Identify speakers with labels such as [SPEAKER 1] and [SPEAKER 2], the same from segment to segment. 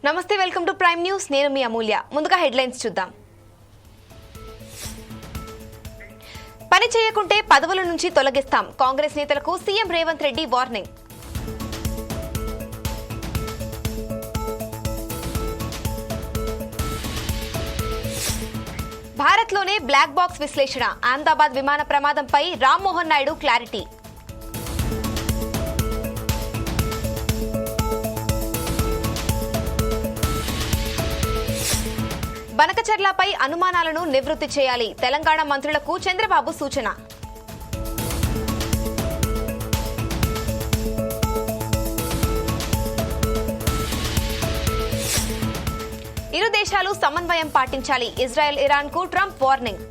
[SPEAKER 1] నమస్తే, welcome to prime news. నేను మీ అమూల్య. ముందుగా హెడ్లైన్స్ చూద్దాం. పని చేయకుంటే పదవుల నుంచి తొలగిస్తాం. కాంగ్రెస్ నేతలకు సీఎం రేవంత్ రెడ్డి వార్నింగ్. భారత్లోనే బ్లాక్ బాక్స్ విశ్లేషణ. అహ్మదాబాద్ విమాన ప్రమాదంపై రామ్మోహన్ నాయుడు క్లారిటీ. బనకచర్లపై అనుమానాలను నివృత్తి చేయాలి. తెలంగాణ మంత్రులకు చంద్రబాబు సూచన. ఇరు దేశాలు సమన్వయం పాటించాలి. ఇజ్రాయెల్ ఇరాన్ కు ట్రంప్ వార్నింగ్.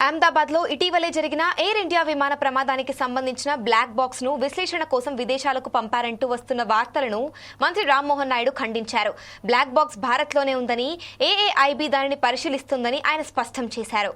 [SPEAKER 1] అహ్మదాబాద్ లో ఇటీవలే జరిగిన ఎయిర్ ఇండియా విమాన ప్రమాదానికి సంబంధించిన బ్లాక్ బాక్స్ ను విశ్లేషణ కోసం విదేశాలకు పంపారంటూ వస్తున్న వార్తలను మంత్రి రామ్మోహన్ నాయుడు ఖండించారు. బ్లాక్ బాక్స్ భారత్ లోనే ఉందని, ఏఏఐబీ దానిని పరిశీలిస్తుందని ఆయన స్పష్టం చేశారు.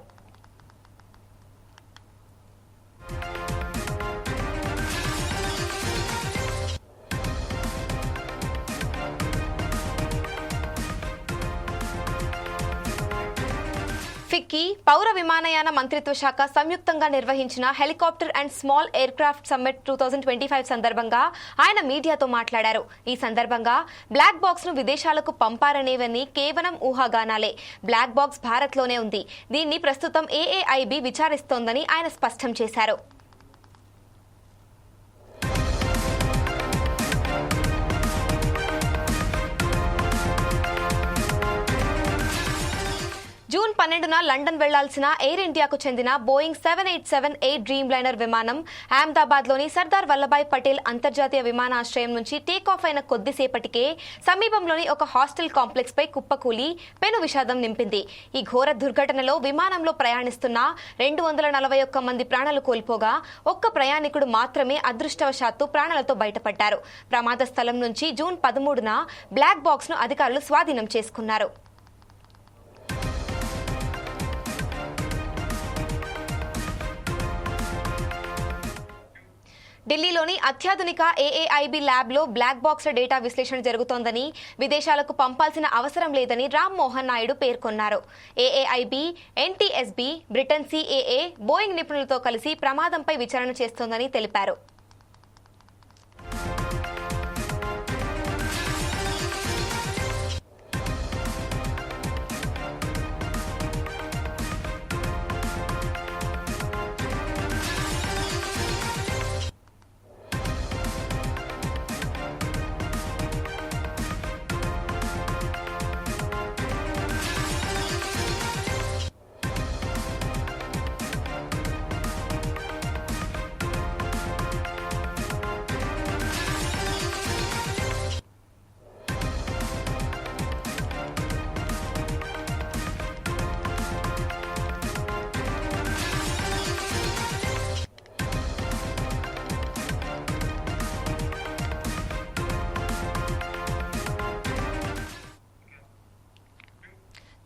[SPEAKER 1] ఫిక్కీ, పౌర విమానయాన మంత్రిత్వ శాఖ సంయుక్తంగా నిర్వహించిన helicopter and small air craft summit 2025 సందర్భంగా ఆయన మీడియాతో మాట్లాడారు. ఈ సందర్భంగా బ్లాక్ బాక్స్ ను విదేశాలకు పంపారనేవన్నీ కేవలం ఊహాగానాలే. బ్లాక్ బాక్స్ భారత్ లోనే ఉంది. దీన్ని ప్రస్తుతం ఏఏఐబీ విచారిస్తోందని ఆయన స్పష్టం చేశారు. జూన్ 12న లండన్ వెళ్లాల్సిన ఎయిర్ ఇండియాకు చెందిన బోయింగ్ 787-8 డ్రీమ్ లైనర్ విమానం అహ్మదాబాద్ లోని సర్దార్ వల్లభాయ్ పటేల్ అంతర్జాతీయ విమానాశ్రయం నుంచి టేకాఫ్ అయిన కొద్దిసేపటికే సమీపంలోని ఒక హాస్టల్ కాంప్లెక్స్ పై కుప్పకూలి పెను విషాదం నింపింది. ఈ ఘోర దుర్ఘటనలో విమానంలో ప్రయాణిస్తున్న 241 మంది ప్రాణాలు కోల్పోగా ఒక్క ప్రయాణికుడు మాత్రమే అదృష్టవశాత్తు ప్రాణాలతో బయటపడ్డారు. ప్రమాద స్థలం నుంచి జూన్ 13న బ్లాక్ బాక్స్ ను అధికారులు స్వాధీనం చేసుకున్నారు. ఢిల్లీలోని అత్యాధునిక ఏఏఐబీ ల్యాబ్ లో బ్లాక్ బాక్స్ డేటా విశ్లేషణ జరుగుతోందని, విదేశాలకు పంపాల్సిన అవసరం లేదని రామ్మోహన్ నాయుడు పేర్కొన్నారు. AAIB, NTSB, Britain CAA, Boeing నిపుణులతో కలిసి ప్రమాదంపై విచారణ చేస్తోందని తెలిపారు.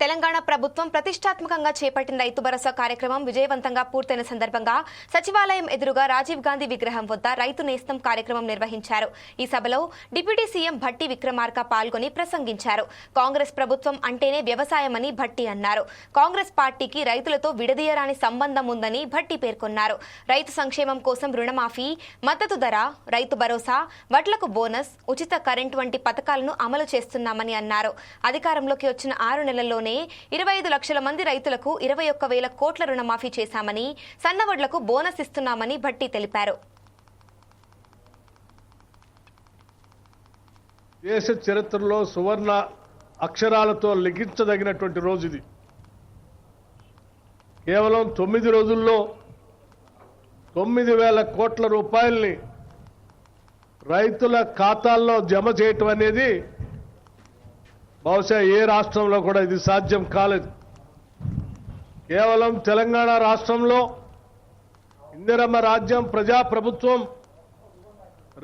[SPEAKER 1] తెలంగాణ ప్రభుత్వం ప్రతిష్టాత్మకంగా చేపట్టిన రైతు భరోసా కార్యక్రమం విజయవంతంగా పూర్తయిన సందర్భంగా సచివాలయం ఎదురుగా రాజీవ్ గాంధీ విగ్రహం వద్ద రైతు నేస్తం కార్యక్రమం నిర్వహించారు. ఈ సభలో డిప్యూటీ సీఎం భట్టి విక్రమార్క పాల్గొని ప్రసంగించారు. కాంగ్రెస్ ప్రభుత్వం అంటేనే వ్యవసాయమని భట్టి అన్నారు. కాంగ్రెస్ పార్టీకి రైతులతో విడదీయరాని సంబంధం ఉందని భట్టి పేర్కొన్నారు. రైతు సంక్షేమం కోసం రుణమాఫీ, మద్దతు ధర, రైతు భరోసా, వడ్లకు బోనస్, ఉచిత కరెంట్ వంటి పథకాలను అమలు చేస్తున్నామని అన్నారు. అధికారంలోకి వచ్చిన 6 నెలల్లోనే 25 లక్షల మంది రైతులకు 21,000 కోట్ల రుణమాఫీ చేశామని, సన్నవడ్లకు బోనస్ ఇస్తున్నామని భట్టి తెలిపారు.
[SPEAKER 2] దేశ చరిత్రలో సువర్ణ అక్షరాలతో లిఖించదగినటువంటి రోజు ఇది. కేవలం 9 రోజుల్లో 9,000 కోట్ల రూపాయల్ని రైతుల ఖాతాల్లో జమ చేయటం అనేది బహుశా ఏ రాష్ట్రంలో కూడా ఇది సాధ్యం కాలేదు. కేవలం తెలంగాణ రాష్ట్రంలో ఇందిరమ్మ రాజ్యం, ప్రజాప్రభుత్వం,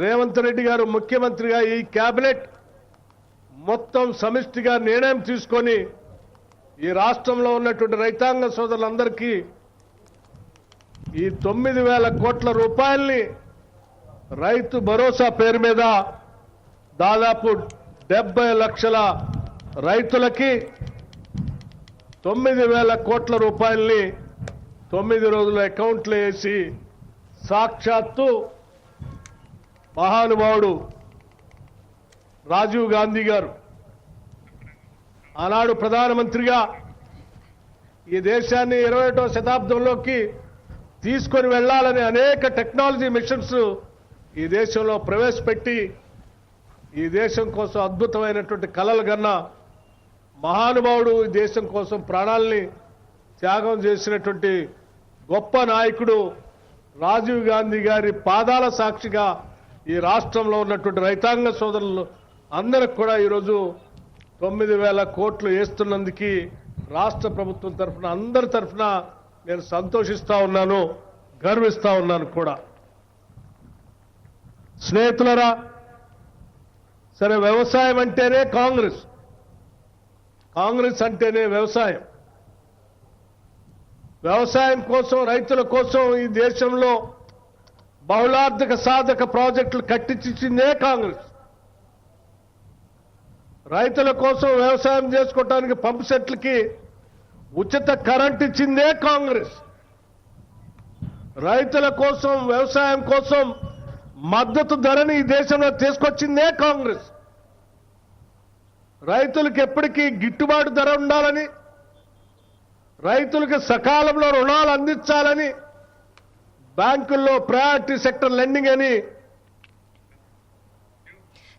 [SPEAKER 2] రేవంత్ రెడ్డి గారు ముఖ్యమంత్రిగా ఈ కేబినెట్ మొత్తం సమిష్టిగా నిర్ణయం తీసుకొని ఈ రాష్ట్రంలో ఉన్నటువంటి రైతాంగ సోదరులందరికీ ఈ 9,000 కోట్ల రూపాయల్ని రైతు భరోసా పేరు మీద దాదాపు 70 లక్షల రైతులకి 9,000 కోట్ల రూపాయల్ని 9 రోజుల అకౌంట్లో వేసి సాక్షాత్తు మహానుభావుడు రాజీవ్ గాంధీ గారు ఆనాడు ప్రధానమంత్రిగా ఈ దేశాన్ని 21వ శతాబ్దంలోకి తీసుకొని వెళ్లాలని అనేక టెక్నాలజీ మిషన్స్ ఈ దేశంలో ప్రవేశపెట్టి ఈ దేశం కోసం అద్భుతమైనటువంటి కలలు కన్న మహానుభావుడు ఈ దేశం కోసం ప్రాణాల్ని త్యాగం చేసినటువంటి గొప్ప నాయకుడు రాజీవ్ గాంధీ గారి పాదాల సాక్షిగా ఈ రాష్ట్రంలో ఉన్నటువంటి రైతాంగ సోదరులు అందరికి కూడా ఈరోజు 9,000 కోట్లు వేస్తున్నందుకు రాష్ట్ర ప్రభుత్వం తరఫున అందరి తరఫున నేను సంతోషిస్తా ఉన్నాను, గర్విస్తా ఉన్నాను కూడా. స్నేహితులరా, సరే వ్యవసాయం అంటేనే కాంగ్రెస్ అంటేనే వ్యవసాయం. వ్యవసాయం కోసం రైతుల కోసం ఈ దేశంలో బహుళార్థక సాధక ప్రాజెక్టులు కట్టించిందే కాంగ్రెస్. రైతుల కోసం వ్యవసాయం చేసుకోవడానికి పంప్ సెట్లకి ఉచిత కరెంట్ ఇచ్చిందే కాంగ్రెస్. రైతుల కోసం వ్యవసాయం కోసం మద్దతు ధరని ఈ దేశంలో తీసుకొచ్చిందే కాంగ్రెస్. రైతులకు ఎప్పటికీ గిట్టుబాటు ధర ఉండాలని, రైతులకు సకాలంలో రుణాలు అందించాలని బ్యాంకుల్లో ప్రయారిటీ సెక్టర్ లెండింగ్ అని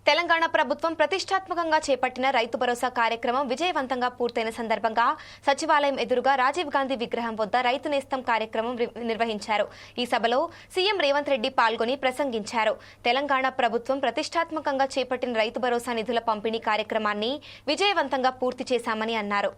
[SPEAKER 1] తెలంగాణ ప్రభుత్వం ప్రతిష్టాత్మకంగా చేపట్టిన రైతు భరోసా కార్యక్రమం విజయవంతంగా పూర్తయిన సందర్భంగా సచివాలయం ఎదురుగా రాజీవ్ గాంధీ విగ్రహం వద్ద రైతు నేస్తం కార్యక్రమం నిర్వహించారు. ఈ సభలో సీఎం రేవంత్ రెడ్డి పాల్గొని ప్రసంగించారు. తెలంగాణ ప్రభుత్వం ప్రతిష్టాత్మకంగా చేపట్టిన రైతు భరోసా నిధుల పంపిణీ కార్యక్రమాన్ని విజయవంతంగా పూర్తి చేశామని అన్నారు.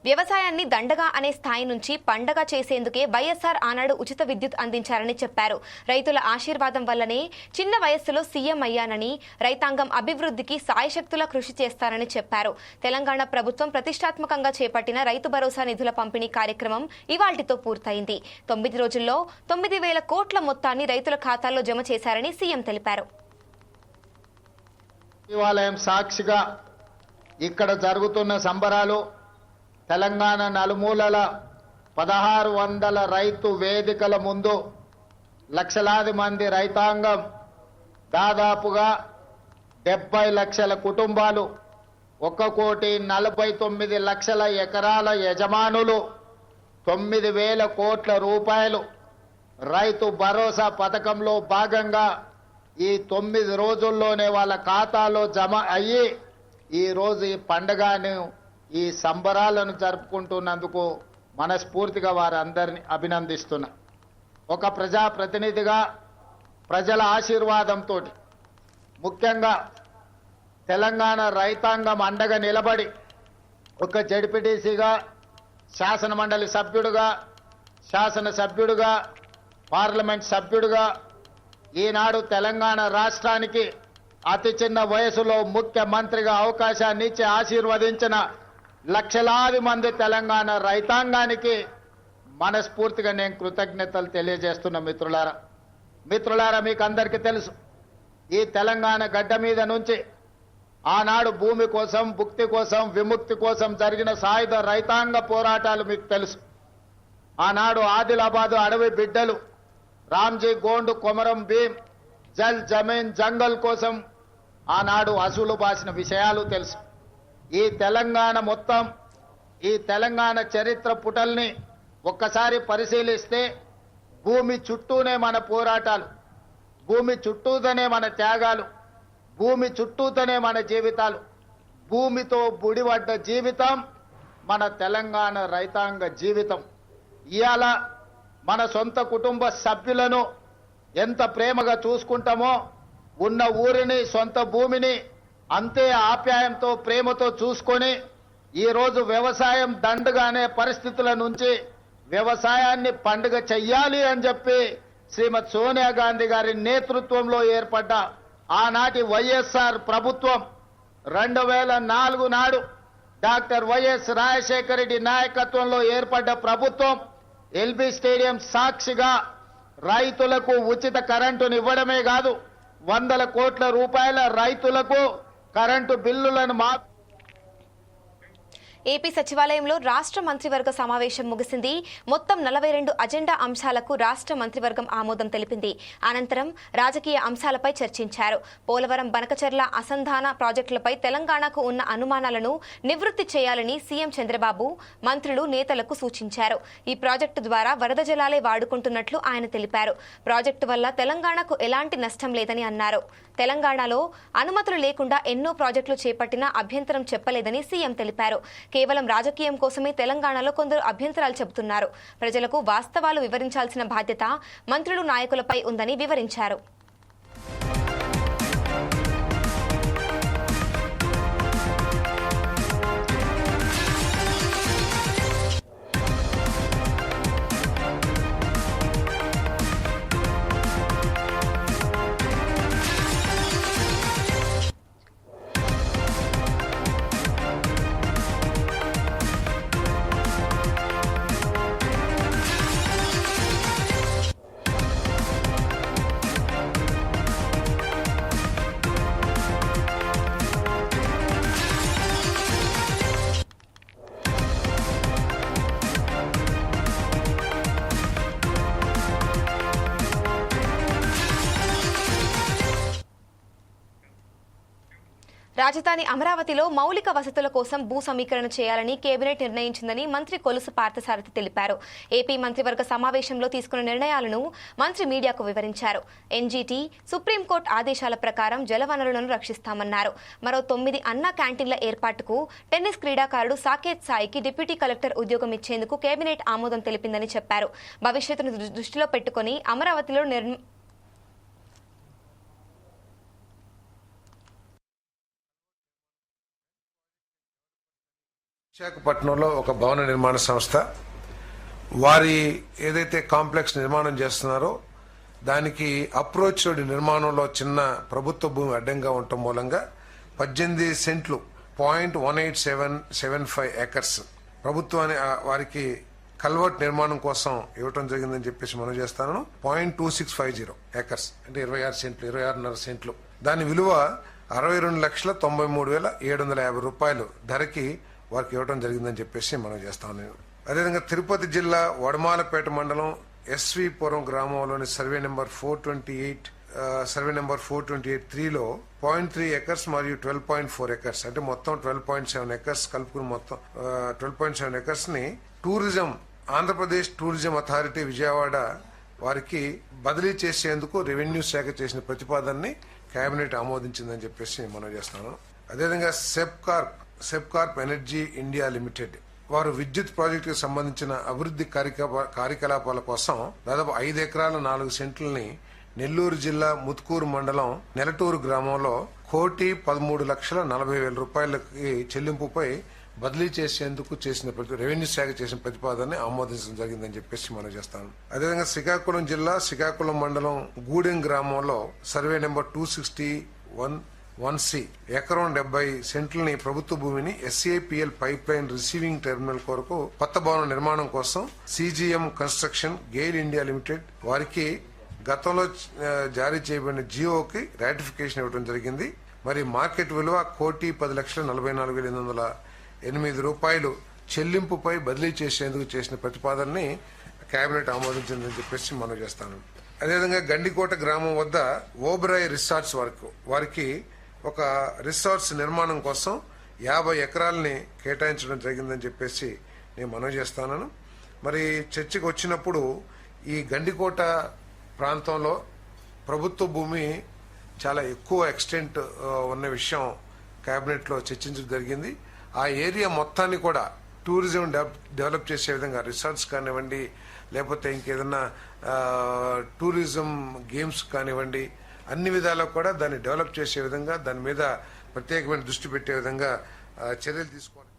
[SPEAKER 1] వ్యవసాయాన్ని దండగా అనే స్థాయి నుంచి పండగ చేసేందుకే వైఎస్ఆర్ ఆనాడు ఉచిత విద్యుత్ అందించారని చెప్పారు. రైతుల ఆశీర్వాదం వల్లనే చిన్న వయస్సులో సీఎం అయ్యానని, రైతాంగం అభివృద్ధికి సాయశక్తులా కృషి చేస్తారని చెప్పారు. తెలంగాణ ప్రభుత్వం ప్రతిష్టాత్మకంగా చేపట్టిన రైతు భరోసా నిధుల పంపిణీ కార్యక్రమం ఇవాళ్టితో పూర్తయింది. 9 రోజుల్లో 9,000 కోట్ల మొత్తాన్ని రైతుల ఖాతాల్లో జమ చేశారని సీఎం తెలిపారు.
[SPEAKER 3] సచివాలయం సాక్షిగా ఇక్కడ జరుగుతున్న సంబరాలు తెలంగాణ నలుమూలల 1600 రైతు వేదికల ముందు లక్షలాది మంది రైతాంగం, దాదాపుగా 70 లక్షల కుటుంబాలు, 1,49,00,000 ఎకరాల యజమానులు 9,000 కోట్ల రూపాయలు రైతు భరోసా పథకంలో భాగంగా ఈ 9 రోజుల్లోనే వాళ్ళ ఖాతాలో జమ అయ్యి ఈరోజు ఈ పండుగను, ఈ సంబరాలను జరుపుకుంటున్నందుకు మనస్ఫూర్తిగా వారందరినీ అభినందిస్తున్నా. ఒక ప్రజాప్రతినిధిగా ప్రజల ఆశీర్వాదంతో ముఖ్యంగా తెలంగాణ రైతాంగం అండగా నిలబడి ఒక జడ్పీటీసీగా, శాసనమండలి సభ్యుడిగా, శాసనసభ్యుడిగా, పార్లమెంట్ సభ్యుడిగా ఈనాడు తెలంగాణ రాష్ట్రానికి అతి చిన్న వయసులో ముఖ్యమంత్రిగా అవకాశాన్ని ఇచ్చి ఆశీర్వదించిన లక్షలాది మంది తెలంగాణ రైతాంగానికి మనస్ఫూర్తిగా నేను కృతజ్ఞతలు తెలియజేస్తున్న మిత్రులారా, మీకు అందరికీ తెలుసు, ఈ తెలంగాణ గడ్డ మీద నుంచి ఆనాడు భూమి కోసం, భుక్తి కోసం, విముక్తి కోసం జరిగిన సాయుధ రైతాంగ పోరాటాలు మీకు తెలుసు. ఆనాడు ఆదిలాబాదు అడవి బిడ్డలు రామ్జీ గోండు, కొమరం భీం, జల్ జమీన్ జంగల్ కోసం ఆనాడు అసూలు బాసిన విషయాలు తెలుసు. ఈ తెలంగాణ మొత్తం, ఈ తెలంగాణ చరిత్ర పుటల్ని ఒక్కసారి పరిశీలిస్తే భూమి చుట్టూనే మన పోరాటాలు, భూమి చుట్టూతోనే మన త్యాగాలు, భూమి చుట్టూతోనే మన జీవితాలు, భూమితో బుడిపడ్డ జీవితం మన తెలంగాణ రైతాంగ జీవితం. ఇవాళ మన సొంత కుటుంబ సభ్యులను ఎంత ప్రేమగా చూసుకుంటామో, ఉన్న ఊరిని, సొంత భూమిని అంతే ఆప్యాయంతో, ప్రేమతో చూసుకొని ఈరోజు వ్యవసాయం దండగా అనే పరిస్థితుల నుంచి వ్యవసాయాన్ని పండుగ చెయ్యాలి అని చెప్పి శ్రీమతి సోనియా గాంధీ గారి నేతృత్వంలో ఏర్పడ్డ ఆనాటి వైఎస్ఆర్ ప్రభుత్వం 2004 నాడు డాక్టర్ వైఎస్ రాజశేఖర రెడ్డి నాయకత్వంలో ఏర్పడ్డ ప్రభుత్వం ఎల్బీ స్టేడియం సాక్షిగా రైతులకు ఉచిత కరెంటును ఇవ్వడమే కాదు, 100 కోట్ల రూపాయల రైతులకు కరెంటు బిల్లులను
[SPEAKER 1] ఏపీ సచివాలయంలో రాష్ట్ర మంత్రివర్గ సమావేశం ముగిసింది. మొత్తం 42 అజెండా అంశాలకు రాష్ట్ర మంత్రివర్గం ఆమోదం తెలిపింది. అనంతరం రాజకీయ అంశాలపై చర్చించారు. పోలవరం బనకచెర్ల అసంధాన ప్రాజెక్టులపై తెలంగాణకు ఉన్న అనుమానాలను నివృత్తి చేయాలని సీఎం చంద్రబాబు మంత్రులు నేతలకు సూచించారు. ఈ ప్రాజెక్టు ద్వారా వరద జలాలే వాడుకుంటున్నట్లు ఆయన తెలిపారు. ప్రాజెక్టు వల్ల తెలంగాణకు ఎలాంటి నష్టం లేదని అన్నారు. తెలంగాణలో అనుమతులు లేకుండా ఎన్నో ప్రాజెక్టులు చేపట్టినా అభ్యంతరం చెప్పలేదని సీఎం తెలిపారు. కేవలం రాజకీయం కోసమే తెలంగాణలో కొందరు అభ్యంతరాలు చెబుతున్నారు. ప్రజలకు వాస్తవాలు వివరించాల్సిన బాధ్యత మంత్రులు నాయకులపై ఉందని వివరించారు. రాజధాని అమరావతిలో మౌలిక వసతుల కోసం భూ సమీకరణ చేయాలని కేబినెట్ నిర్ణయించిందని మంత్రి కొలుసు పార్థసారథి తెలిపారు. ఏపీ మంత్రివర్గ సమావేశంలో తీసుకున్న నిర్ణయాలను మంత్రి మీడియాకు వివరించారు. ఎన్జీటీ, సుప్రీంకోర్టు ఆదేశాల ప్రకారం జలవనరులను రక్షిస్తామన్నారు. మరో 9 అన్నా క్యాంటీన్ల ఏర్పాటుకు టెన్నిస్ క్రీడాకారుడు సాకేత్ సాయికి డిప్యూటీ కలెక్టర్ ఉద్యోగం ఇచ్చేందుకు కేబినెట్ ఆమోదం తెలిపిందని చెప్పారు. భవిష్యత్తును దృష్టిలో పెట్టుకుని అమరావతిలో
[SPEAKER 4] విశాఖపట్నంలో ఒక భవన నిర్మాణ సంస్థ వారి ఏదైతే కాంప్లెక్స్ నిర్మాణం చేస్తున్నారో దానికి అప్రోచ్ రోడ్ నిర్మాణంలో చిన్న ప్రభుత్వ భూమి అడ్డంగా ఉండటం మూలంగా 18 సెంట్లు 0.18775 ఏకర్స్ ప్రభుత్వాన్ని వారికి కల్వర్ట్ నిర్మాణం కోసం ఇవ్వటం జరిగిందని చెప్పేసి మనం చేస్తాను. 0.2650 ఏకర్స్ అంటే 26 సెంట్లు 26.5 సెంట్లు. దాని విలువ 62,93,750 రూపాయలు ధరకి వారికి ఇవ్వడం జరిగిందని చెప్పేసి మనం చేస్తాను. అదేవిధంగా తిరుపతి జిల్లా వడమాలపేట మండలం ఎస్వీపురం గ్రామంలోని సర్వే నెంబర్ 428-3లో 0.3 ఎకర్స్ మరియు 12.4 ఎకర్స్ అంటే మొత్తం 12.7 ఎకర్స్ కలుపుకుని మొత్తం 12.7 ఎకర్స్ ని tourism Andhra Pradesh tourism authority Vijayawada వారికి బదిలీ చేసేందుకు రెవెన్యూ శాఖ చేసిన ప్రతిపాదనని కేబినెట్ ఆమోదించిందని చెప్పేసి మనం చేస్తాను. అదేవిధంగా సెప్కార్ప్ ఎనర్జీ ఇండియా లిమిటెడ్ వారు విద్యుత్ ప్రాజెక్టుకు సంబంధించిన అభివృద్ధి కార్యకలాపాల కోసం దాదాపు 5 ఎకరాల 4 సెంట్లని నెల్లూరు జిల్లా ముత్కూరు మండలం నెలటూరు గ్రామంలో 1,13,40,000 రూపాయలకి చెల్లింపుపై బదిలీ చేసేందుకు చేసిన రెవెన్యూ శాఖ చేసిన ప్రతిపాదనని ఆమోదించడం జరిగిందని చెప్పేసి మనం చేస్తాను. అదేవిధంగా శ్రీకాకుళం జిల్లా శ్రీకాకుళం మండలం గూడెం గ్రామంలో సర్వే నెంబర్ 261-1C ఎకరం 70 సెంట్లని ప్రభుత్వ భూమిని ఎస్ఏపిఎల్ పైప్ లైన్ రిసీవింగ్ టెర్మినల్ కొరకు కొత్త భవన నిర్మాణం కోసం CGM construction GAIL India limited వారికి గతంలో జారీ చేయబడిన జియోకి రాటిఫికేషన్ ఇవ్వడం జరిగింది. మరి మార్కెట్ విలువ 1,44,808 రూపాయలు చెల్లింపుపై బదిలీ చేసేందుకు చేసిన ప్రతిపాదనని కేబినెట్ ఆమోదించిందని చెప్పేసి మనం చేస్తాను. అదేవిధంగా గండికోట గ్రామం వద్ద ఓబరాయ్ రిసార్ట్స్ వారికి ఒక రిసార్ట్స్ నిర్మాణం కోసం 50 ఎకరాలని కేటాయించడం జరిగిందని చెప్పేసి నేను మనవి చేస్తాను. మరి చర్చకు వచ్చినప్పుడు ఈ గండికోట ప్రాంతంలో ప్రభుత్వ భూమి చాలా ఎక్కువ ఎక్స్టెంట్ ఉన్న విషయం కేబినెట్లో చర్చించడం జరిగింది. ఆ ఏరియా మొత్తాన్ని కూడా టూరిజం డెవలప్ చేసే విధంగా రిసార్ట్స్ కానివ్వండి, లేకపోతే ఇంకేదన్నా టూరిజం గేమ్స్ కానివ్వండి, అన్ని విధాలా కూడా దాన్ని డెవలప్ చేసే విధంగా దాని మీద ప్రత్యేకమైన దృష్టి పెట్టే విధంగా చర్యలు తీసుకోవాలి.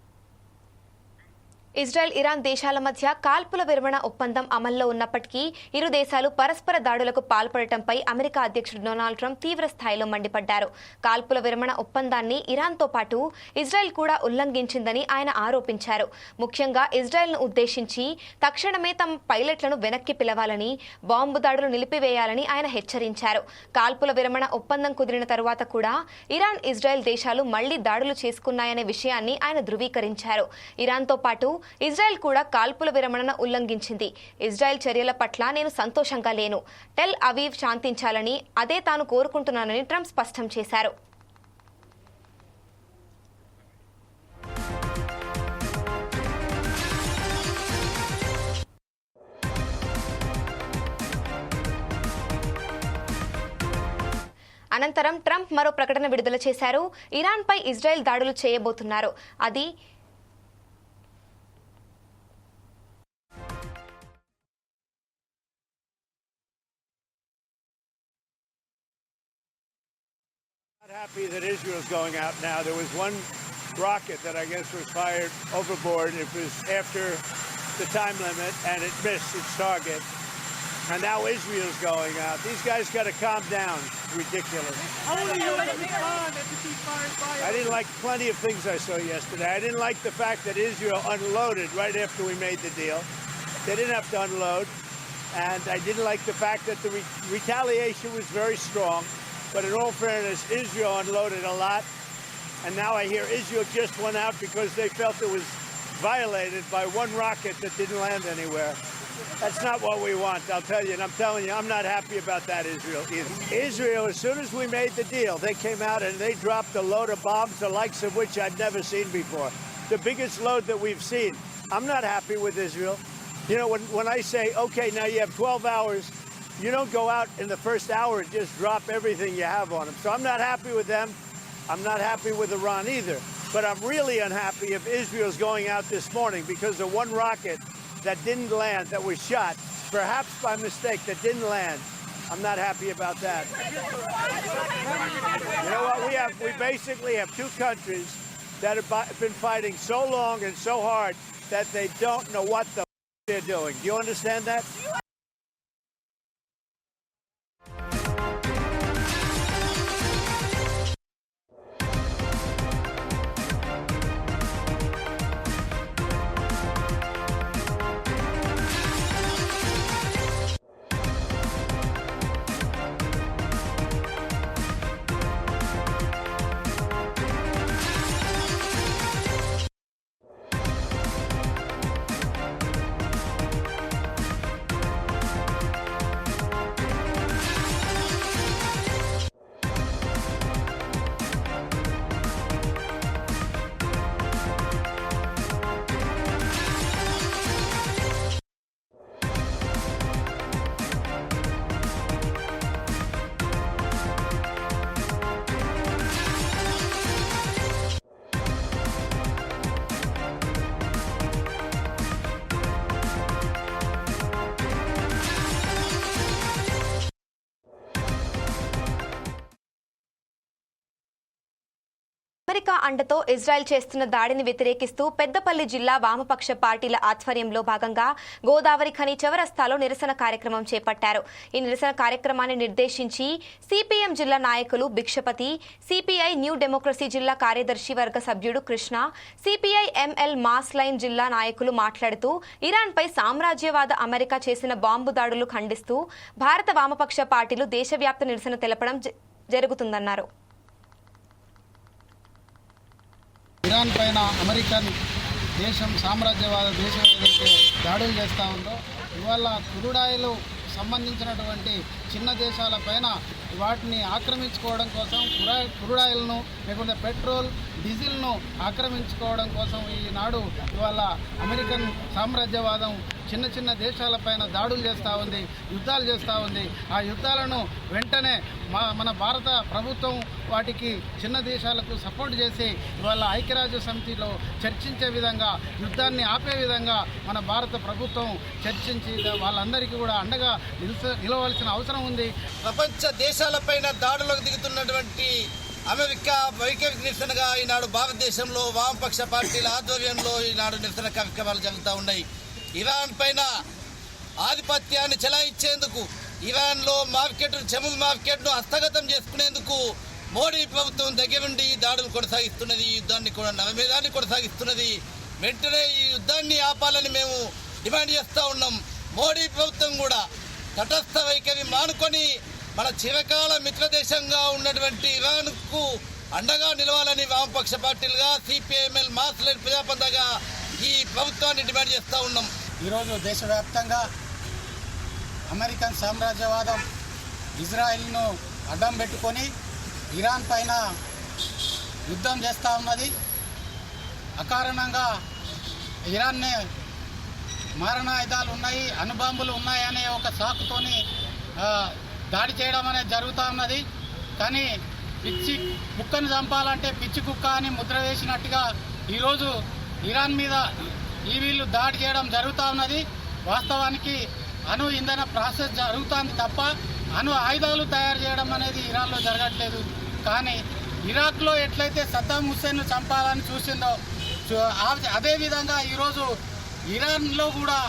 [SPEAKER 1] ఇజ్రాయెల్ ఇరాన్ దేశాల మధ్య కాల్పుల విరమణ ఒప్పందం అమల్లో ఉన్నప్పటికీ ఇరు దేశాలు పరస్పర దాడులకు పాల్పడటంపై అమెరికా అధ్యక్షుడు డొనాల్డ్ ట్రంప్ తీవ్ర స్థాయిలో మండిపడ్డారు. కాల్పుల విరమణ ఒప్పందాన్ని ఇరాన్తో పాటు ఇజ్రాయెల్ కూడా ఉల్లంఘించిందని ఆయన ఆరోపించారు. ముఖ్యంగా ఇజ్రాయెల్ను ఉద్దేశించి తక్షణమే తమ పైలట్లను వెనక్కి పిలవాలని, బాంబు దాడులు నిలిపివేయాలని ఆయన హెచ్చరించారు. కాల్పుల విరమణ ఒప్పందం కుదిరిన తరువాత కూడా ఇరాన్, ఇజ్రాయెల్ దేశాలు మళ్లీ దాడులు చేసుకున్నాయనే విషయాన్ని ఆయన ధృవీకరించారు. ఇరాన్తో పాటు ఇజ్రాయెల్ కూడా కాల్పుల విరమణను ఉల్లంఘించింది. ఇజ్రాయెల్ చర్యల పట్ల నేను సంతోషంగా లేను. టెల్ అవీవ్ శాంతించాలని అదే తాను కోరుకుంటున్నానని ట్రంప్ స్పష్టం చేశారు. అనంతరం ట్రంప్ మరో ప్రకటన విడుదల చేశారు. ఇరాన్పై ఇజ్రాయెల్ దాడులు చేయబోతున్నారు. అది
[SPEAKER 5] happy that Israel's going out now. There was one rocket that I guess was fired overboard. It was after the time limit and it missed its target. And now Israel's going out. These guys got to calm down. It's ridiculous. I didn't like plenty of things I saw yesterday. I didn't like the fact that Israel unloaded right after we made the deal. They didn't have to unload. And I didn't like the fact that the retaliation was very strong. But in all fairness, Israel unloaded a lot, and now I hear Israel just went out because they felt it was violated by one rocket that didn't land anywhere. That's not what we want, I'll tell you, and I'm telling you, I'm not happy about that, Israel, either. Israel, as soon as we made the deal, they came out and they dropped a load of bombs, the likes of which I'd never seen before. The biggest load that we've seen. I'm not happy with Israel. You know, when I say, okay, now you have 12 hours, you don't go out in the first hour and just drop everything you have on them. So I'm not happy with them. I'm not happy with Iran either. But I'm really unhappy if Israel's going out this morning because of one rocket that didn't land, that was shot, perhaps by mistake, that didn't land. I'm not happy about that. You know what? We basically have two countries that have been fighting so long and so hard that they don't know what the they're doing. Do you understand that?
[SPEAKER 1] America అండతో Israel చేస్తున్న దాడిని వ్యతిరేకిస్తూ పెద్దపల్లి జిల్లా వామపక్ష పార్టీల ఆధ్వర్యంలో భాగంగా గోదావరి ఖని చౌరస్తాలో నిరసన కార్యక్రమం చేపట్టారు. ఈ నిరసన కార్యక్రమాన్ని నిర్దేశించి సిపిఎం జిల్లా నాయకులు భిక్షపతి, సిపిఐ న్యూ డెమోక్రసీ జిల్లా కార్యదర్శి వర్గ సభ్యుడు Krishna, CPI ML mass line జిల్లా నాయకులు మాట్లాడుతూ ఇరాన్పై సామ్రాజ్యవాద అమెరికా చేసిన బాంబు దాడులు ఖండిస్తూ భారత వామపక్ష పార్టీలు దేశవ్యాప్త నిరసన తెలపడం జరుగుతుందన్నారు.
[SPEAKER 6] ఇరాన్ పైన అమెరికన్ దేశం సామ్రాజ్యవాద దేశం ఏదైతే దాడులు చేస్తూ ఉందో ఇవాళ క్రూడాయిలు సంబంధించినటువంటి చిన్న దేశాలపైన వాటిని ఆక్రమించుకోవడం కోసం క్రూడాయిల్ను లేకుంటే పెట్రోల్ డీజిల్ను ఆక్రమించుకోవడం కోసం ఈనాడు ఇవాళ అమెరికన్ సామ్రాజ్యవాదం చిన్న చిన్న దేశాలపైన దాడులు చేస్తూ ఉంది, యుద్ధాలు చేస్తూ ఉంది. ఆ యుద్ధాలను వెంటనే మన భారత ప్రభుత్వం వాటికి చిన్న దేశాలకు సపోర్ట్ చేసి ఇవాళ ఐక్యరాజ్య సమితిలో చర్చించే విధంగా, యుద్ధాన్ని ఆపే విధంగా మన భారత ప్రభుత్వం చర్చించి వాళ్ళందరికీ కూడా అండగా నిలవలసిన అవసరం ఉంది.
[SPEAKER 7] ప్రపంచ దేశాలపైన దాడులకు దిగుతున్నటువంటి అమెరికా వైఖరికి నిరసనగా ఈనాడు భారతదేశంలో వామపక్ష పార్టీల ఆధ్వర్యంలో ఈనాడు నిరసన కార్యక్రమాలు జరుగుతూ ఉన్నాయి. ఇరాన్ పైన ఆధిపత్యాన్ని చెలాయించేందుకు, ఇరాన్లో చమురు మార్కెట్ను హస్తగతం చేసుకునేందుకు మోడీ ప్రభుత్వం దగ్గరుండి దాడులు కొనసాగిస్తున్నది. ఈ యుద్ధాన్ని కూడా నవమేధాన్ని కొనసాగిస్తున్నది. వెంటనే ఈ యుద్ధాన్ని ఆపాలని మేము డిమాండ్ చేస్తూ ఉన్నాం. మోడీ ప్రభుత్వం కూడా తటస్థ వైఖరి మానుకొని మన చిరకాల మిత్రదేశంగా ఉన్నటువంటి ఇరాన్కు అండగా నిలవాలని వామపక్ష పార్టీలుగా సిపిఐఎంఎల్ మార్క్స్లెనిన్ ప్రజాపంతగా ఈ ప్రభుత్వాన్ని డిమాండ్ చేస్తూ ఉన్నాం.
[SPEAKER 6] ఈరోజు దేశవ్యాప్తంగా అమెరికన్ సామ్రాజ్యవాదం ఇజ్రాయెల్ను అడ్డం పెట్టుకొని ఇరాన్ పైన యుద్ధం చేస్తూ ఉన్నది. అకారణంగా ఇరాన్ని మారణాయుధాలు ఉన్నాయి, అణుబాంబులు ఉన్నాయనే ఒక సాకుతోని దాడి చేయడం అనేది జరుగుతూ ఉన్నది. కానీ పిచ్చి కుక్కను చంపాలంటే పిచ్చి కుక్క అని ముద్ర వేసినట్టుగా ఈరోజు ఇరాన్ మీద వీళ్ళు దాడి చేయడం జరుగుతూ ఉన్నది. వాస్తవానికి అణు ఇంధన ప్రాసెస్ జరుగుతుంది తప్ప అణు ఆయుధాలు తయారు చేయడం అనేది ఇరాన్లో జరగట్లేదు. కానీ ఇరాక్లో ఎట్లయితే సద్దాం హుస్సేన్ను చంపాలని చూసిందో అదేవిధంగా ఈరోజు ఇరాన్లో కూడా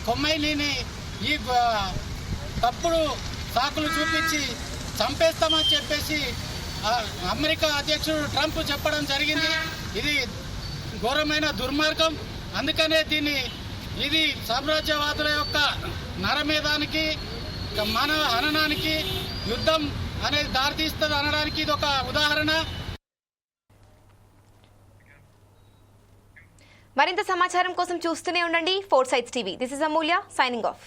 [SPEAKER 6] ఖొమైనీని ఈ తప్పుడు సాకులు చూపించి చంపేస్తామని చెప్పేసి అమెరికా అధ్యక్షుడు ట్రంప్ చెప్పడం జరిగింది. ఇది ఘోరమైన దుర్మార్గం. అందుకనే ఇది సామ్రాజ్యవాదుల యొక్క నరమేధానికి, మానవ హననానికి, యుద్ధం అనేది దారితీస్తుంది అనడానికి ఇది ఒక ఉదాహరణ.
[SPEAKER 1] మరింత సమాచారం కోసం చూస్తూనే ఉండండి 4 Sides TV. This is Amulya signing off.